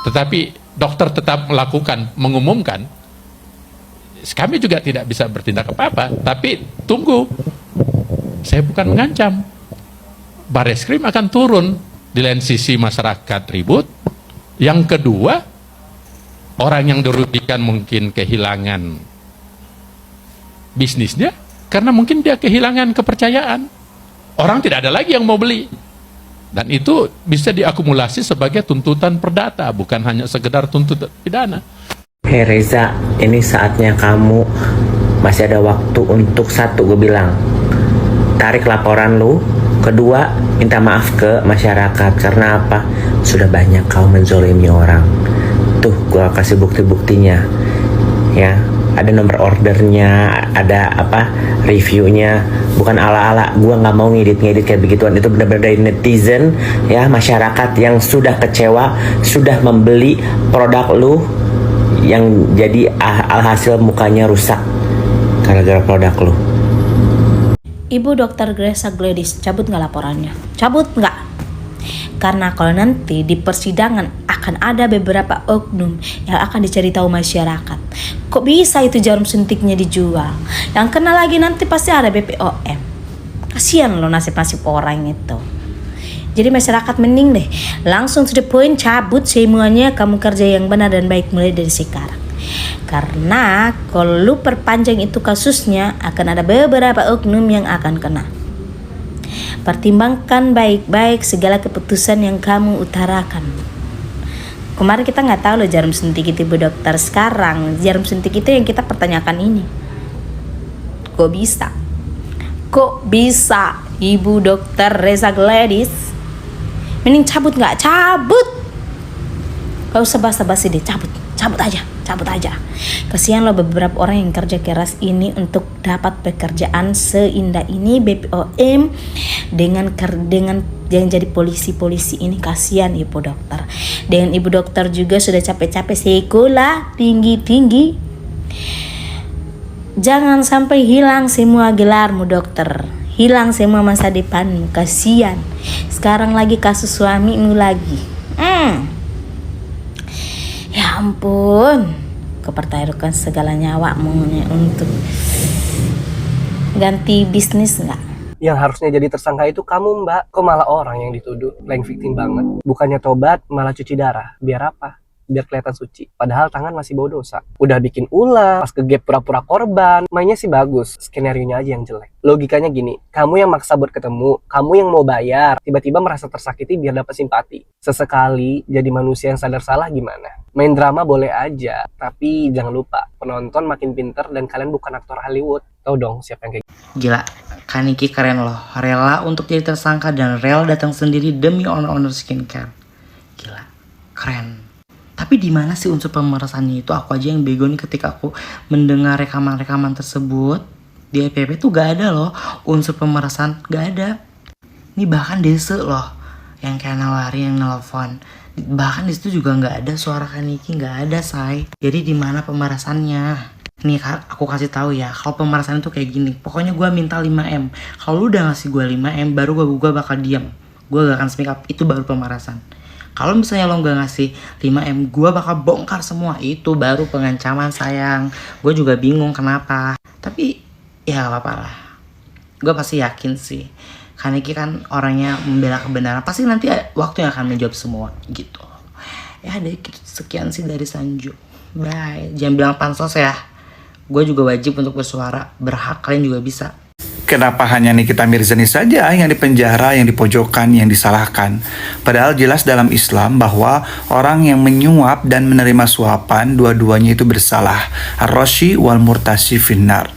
tetapi dokter tetap mengumumkan, kami juga tidak bisa bertindak apa-apa. Tapi tunggu, saya bukan mengancam. Bareskrim akan turun. Di lain sisi masyarakat ribut. Yang kedua, orang yang dirugikan mungkin kehilangan bisnisnya, karena mungkin dia kehilangan kepercayaan. Orang tidak ada lagi yang mau beli. Dan itu bisa diakumulasi sebagai tuntutan perdata, bukan hanya sekedar tuntutan pidana. Hei Reza, ini saatnya kamu masih ada waktu untuk satu, gue bilang, tarik laporan lu. Kedua, minta maaf ke masyarakat. Karena apa? Sudah banyak kau menzolimi orang. Tuh, gue kasih bukti-buktinya. Ya, ada nomor ordernya, ada reviewnya. Bukan ala-ala, gue nggak mau ngedit kayak begituan. Itu benar-benar dari netizen, ya, masyarakat yang sudah kecewa, sudah membeli produk lu, yang jadi alhasil mukanya rusak gara-gara produk lu. Ibu Dokter Graca Gladys, cabut nggak laporannya? Cabut nggak? Karena kalau nanti di persidangan akan ada beberapa oknum yang akan dicari tahu masyarakat. Kok bisa itu jarum suntiknya dijual? Yang kena lagi nanti pasti ada BPOM. Kasihan loh nasib-nasib orang itu. Jadi masyarakat mending deh langsung to the point, cabut semuanya, kamu kerja yang benar dan baik mulai dari sekarang. Karena kalau lu perpanjang itu kasusnya, akan ada beberapa oknum yang akan kena. Pertimbangkan baik-baik segala keputusan yang kamu utarakan. Kemarin kita nggak tahu loh jarum suntik itu, Bu Dokter. Sekarang jarum suntik itu yang kita pertanyakan ini. Kok bisa? Kok bisa Ibu Dokter Graca Gladys? Mending cabut nggak? Cabut. Gak usah basa-basi deh, cabut aja. Kasihan loh beberapa orang yang kerja keras ini untuk dapat pekerjaan seindah ini, BPOM dengan yang jadi polisi ini. Kasihan Ibu Dokter. Dengan Ibu Dokter juga sudah capek-capek sekolah tinggi. Jangan sampai hilang semua gelarmu, Dokter. Hilang semua masa depanmu. Kasihan. Sekarang lagi kasus suamimu lagi. Ya ampun, kepertaruhkan segala nyawamu untuk ganti bisnis nggak? Yang harusnya jadi tersangka itu kamu, Mbak. Kok malah orang yang dituduh? Playing victim banget. Bukannya tobat, malah cuci darah. Biar apa? Biar kelihatan suci. Padahal tangan masih bau dosa. Udah bikin ulah, pas kegep pura-pura korban. Mainnya sih bagus, skenario-nya aja yang jelek. Logikanya gini, kamu yang maksa buat ketemu, kamu yang mau bayar, tiba-tiba merasa tersakiti biar dapat simpati. Sesekali jadi manusia yang sadar salah gimana? Main drama boleh aja, tapi jangan lupa, penonton makin pinter dan kalian bukan aktor Hollywood. Tahu dong siapa yang kayak gitu. Gila, Kaniki keren loh. Rela untuk jadi tersangka dan rela datang sendiri demi owner skincare. Gila, keren. Tapi di mana sih unsur pemerasannya itu? Aku aja yang bego nih ketika aku mendengar rekaman-rekaman tersebut. Di EPP tuh gak ada loh unsur pemerasan, gak ada. Ini bahkan Dese loh yang kayak nawarin, yang nelfon. Bahkan di situ juga gak ada suara Kaniki, gak ada, say. Jadi di mana pemerasannya? Nih aku kasih tahu ya, kalau pemerasan itu kayak gini. Pokoknya gue minta 5M. Kalau lu udah ngasih gue 5M, baru gue bakal diam. Gue gak akan speak up. Itu baru pemerasan. Kalau misalnya lo gak ngasih 5M, gue bakal bongkar semua. Itu baru pengancaman, sayang. Gue juga bingung kenapa. Tapi ya gak apa-apa lah. Gue pasti yakin sih, Kaniki kan orangnya membela kebenaran. Pasti nanti waktu yang akan menjawab semua gitu. Ya deh, sekian sih dari Sanju. Bye. Jangan bilang pansos ya. Gue juga wajib untuk bersuara. Berhak, kalian juga bisa. Kenapa hanya Nikita Mirzani saja yang dipenjara, yang dipojokkan, yang disalahkan? Padahal jelas dalam Islam bahwa orang yang menyuap dan menerima suapan, dua-duanya itu bersalah. Ar-Rashi wal murtasi finnar.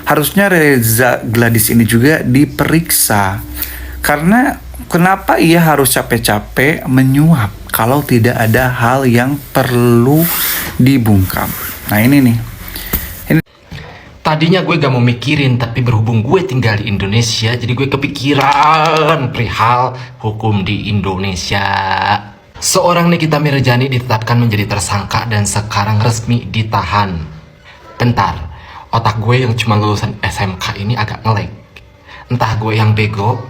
Harusnya Reza Gladys ini juga diperiksa. Karena kenapa ia harus capek-capek menyuap kalau tidak ada hal yang perlu dibungkam? Nah ini nih. Tadinya gue gak mau mikirin, tapi berhubung gue tinggal di Indonesia, jadi gue kepikiran perihal hukum di Indonesia. Seorang Nikita Mirzani ditetapkan menjadi tersangka dan sekarang resmi ditahan. Bentar, otak gue yang cuma lulusan SMK ini agak nge-lag. Entah gue yang bego,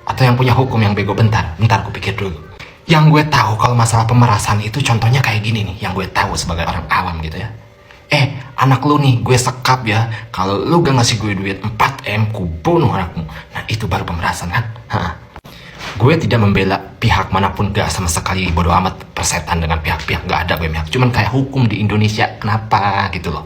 atau yang punya hukum yang bego. Bentar gue pikir dulu. Yang gue tahu kalau masalah pemerasan itu contohnya kayak gini nih, yang gue tahu sebagai orang awam gitu ya. Anak lu nih gue sekap ya, kalau lu gak ngasih gue duit 4M, ku bunuh anakmu. Nah itu baru pemerasan kan? Gue tidak membela pihak manapun, gak sama sekali, bodo amat persetan dengan pihak-pihak, gak ada gue pihak. Cuman kayak hukum di Indonesia, kenapa gitu loh.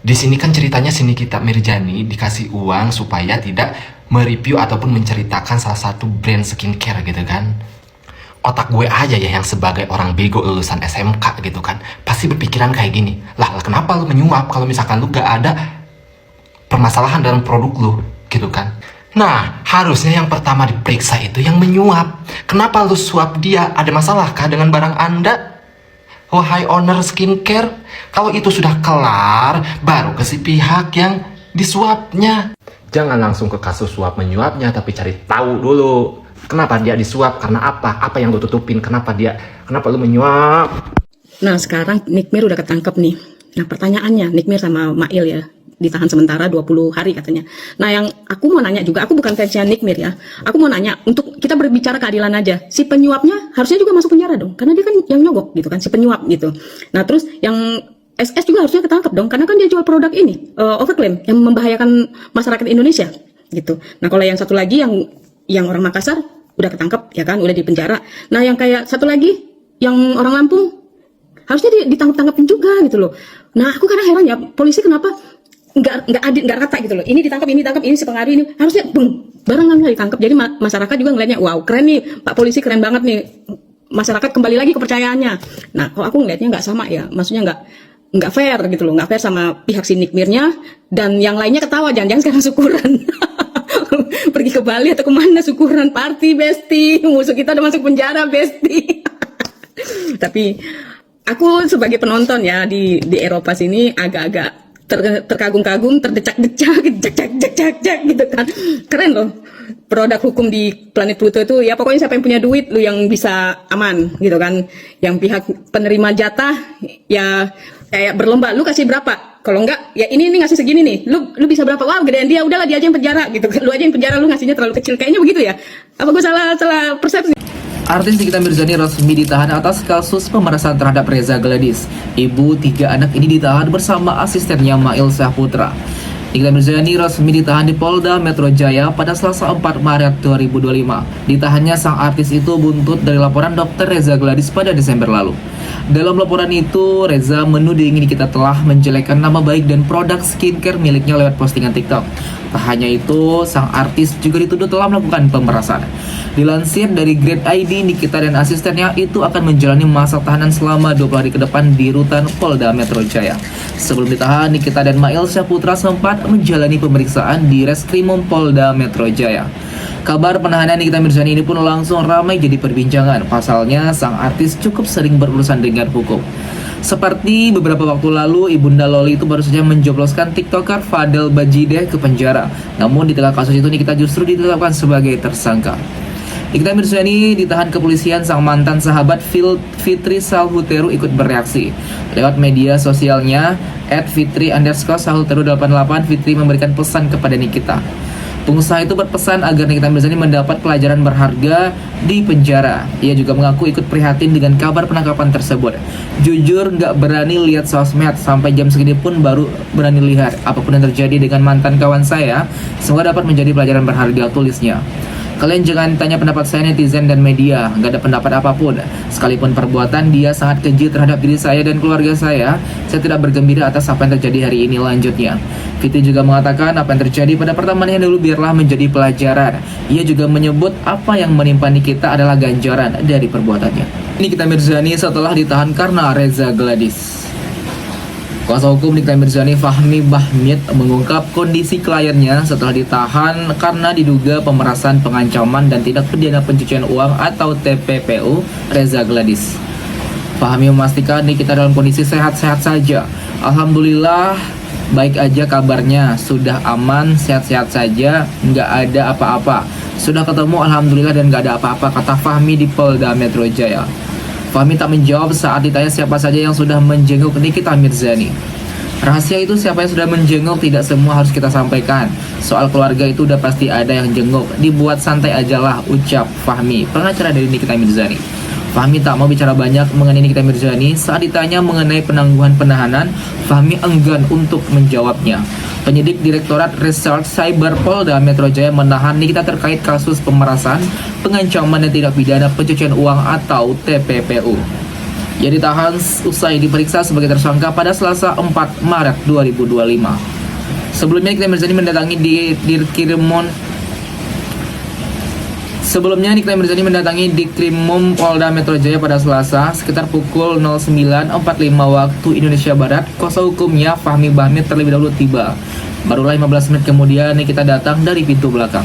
Di sini kan ceritanya si Nikita Mirzani dikasih uang supaya tidak mereview ataupun menceritakan salah satu brand skincare gitu kan. Otak gue aja ya yang sebagai orang bego lulusan SMK gitu kan, pasti berpikiran kayak gini, lah kenapa lu menyuap kalau misalkan lu gak ada permasalahan dalam produk lu gitu kan. Nah harusnya yang pertama diperiksa itu yang menyuap. Kenapa lu suap dia? Ada masalahkah dengan barang anda? Wahai owner skincare, kalau itu sudah kelar, baru ke si pihak yang disuapnya. Jangan langsung ke kasus suap menyuapnya, tapi cari tahu dulu. Kenapa dia disuap? Karena apa? Apa yang lu tutupin? Kenapa lu menyuap? Nah sekarang Nikmir udah ketangkep nih. Nah pertanyaannya, Nikmir sama Mail ya ditahan sementara 20 hari katanya. Nah yang aku mau nanya juga, aku bukan fansnya Nikmir ya. Aku mau nanya, untuk kita berbicara keadilan aja, si penyuapnya harusnya juga masuk penjara dong, karena dia kan yang nyogok gitu kan, si penyuap gitu. Nah terus yang SS juga harusnya ketangkep dong, karena kan dia jual produk ini, overclaim, yang membahayakan masyarakat Indonesia gitu. Nah kalau yang satu lagi yang orang Makassar udah ketangkep ya kan, udah di penjara. Nah yang kayak satu lagi yang orang Lampung harusnya ditangkap-tangkapin juga gitu loh. Nah aku kadang heran ya, polisi kenapa nggak adil, nggak rata gitu loh. Ini ditangkap, ini si pengaruh ini, harusnya barengan nggak ditangkap. Jadi masyarakat juga ngelihatnya, wow keren nih Pak Polisi, keren banget nih. Masyarakat kembali lagi kepercayaannya. Nah kalau aku ngelihatnya nggak sama ya, maksudnya nggak fair gitu loh, nggak fair sama pihak si Nikmirnya, dan yang lainnya ketawa, jangan-jangan sekarang syukuran. Pergi ke Bali atau kemana syukuran, party besti, musuh kita udah masuk penjara besti. Tapi aku sebagai penonton ya di Eropa sini agak-agak terkagum-kagum, terdecak-decak, jak gitu kan. Keren loh produk hukum di planet Pluto itu. Ya pokoknya siapa yang punya duit, lu yang bisa aman gitu kan. Yang pihak penerima jatah ya kayak berlomba, lu kasih berapa? Kalau enggak, ya ini ngasih segini nih. Lu bisa berapa? Wah, gedean dia, udahlah dia aja yang penjara gitu. Lu aja yang penjara, lu ngasihnya terlalu kecil. Kayaknya begitu ya. Apa gue salah persepsi? Artis Nikita Mirzani resmi ditahan atas kasus pemerasan terhadap Reza Gladys. Ibu 3 anak ini ditahan bersama asistennya Mail Syahputra. Nikita Mirzani resmi ditahan di Polda Metro Jaya pada Selasa 4 Maret 2025. Ditahannya sang artis itu buntut dari laporan Dr. Reza Gladys pada Desember lalu. Dalam laporan itu, Reza menuding Nikita telah menjelekkan nama baik dan produk skincare miliknya lewat postingan TikTok. Tak hanya itu, sang artis juga dituduh telah melakukan pemerasan. Dilansir dari Grade ID, Nikita dan asistennya itu akan menjalani masa tahanan selama 20 hari ke depan di rutan Polda Metro Jaya. Sebelum ditahan, Nikita dan Mail Syahputra sempat menjalani pemeriksaan di Reskrimum Polda Metro Jaya. Kabar penahanan Nikita Mirzani ini pun langsung ramai jadi perbincangan. Pasalnya, sang artis cukup sering berurusan dengan hukum. Seperti beberapa waktu lalu, Ibunda Loli itu baru saja menjobloskan TikToker Fadel Bajideh ke penjara. Namun di tengah kasus itu, Nikita justru ditetapkan sebagai tersangka. Nikita Mirzani ditahan kepolisian, sang mantan sahabat Fitri Salhuteru ikut bereaksi. Lewat media sosialnya, @fitri_salhuteru88, Fitri memberikan pesan kepada Nikita. Pengusaha itu berpesan agar Nikita Mirzani mendapat pelajaran berharga di penjara. Ia juga mengaku ikut prihatin dengan kabar penangkapan tersebut. Jujur nggak berani lihat sosmed, sampai jam segini pun baru berani lihat. Apapun yang terjadi dengan mantan kawan saya, semoga dapat menjadi pelajaran berharga, tulisnya. Kalian jangan tanya pendapat saya, netizen dan media, nggak ada pendapat apapun. Sekalipun perbuatan dia sangat keji terhadap diri saya dan keluarga saya tidak bergembira atas apa yang terjadi hari ini, lanjutnya. Fitri juga mengatakan apa yang terjadi pada pertemuan dulu biarlah menjadi pelajaran. Ia juga menyebut apa yang menimpa Nikita adalah ganjaran dari perbuatannya. Nikita Mirzani setelah ditahan karena Reza Gladys. Kuasa hukum Nikita Mirzani, Fahmi Bahmid, mengungkap kondisi kliennya setelah ditahan karena diduga pemerasan, pengancaman, dan tindak pidana pencucian uang atau TPPU Reza Gladys. Fahmi memastikan Nikita dalam kondisi sehat-sehat saja. Alhamdulillah, baik aja kabarnya, sudah aman, sehat-sehat saja, nggak ada apa-apa. Sudah ketemu alhamdulillah dan nggak ada apa-apa, kata Fahmi di Polda Metro Jaya. Fahmi tak menjawab saat ditanya siapa saja yang sudah menjenguk Nikita Mirzani. Rahasia itu siapa yang sudah menjenguk tidak semua harus kita sampaikan. Soal keluarga itu udah pasti ada yang jenguk. Dibuat santai ajalah, ucap Fahmi, pengacara dari Nikita Mirzani. Fahmi tak mau bicara banyak mengenai Nikita Mirzani. Saat ditanya mengenai penangguhan penahanan, Fahmi enggan untuk menjawabnya. Penyidik Direktorat Reserse Cyber Polda Metro Jaya menahan Nikita terkait kasus pemerasan, pengancaman dan tindak pidana pencucian uang atau TPPU. Ia ditahan usai diperiksa sebagai tersangka pada Selasa 4 Maret 2025. Sebelumnya Nikita Mirzani mendatangi di Krimum Polda Metro Jaya pada Selasa sekitar pukul 09.45 waktu Indonesia Barat. Kuasa hukumnya Fahmi Bahmid terlebih dahulu tiba. Barulah 15 menit kemudian Nikita datang dari pintu belakang.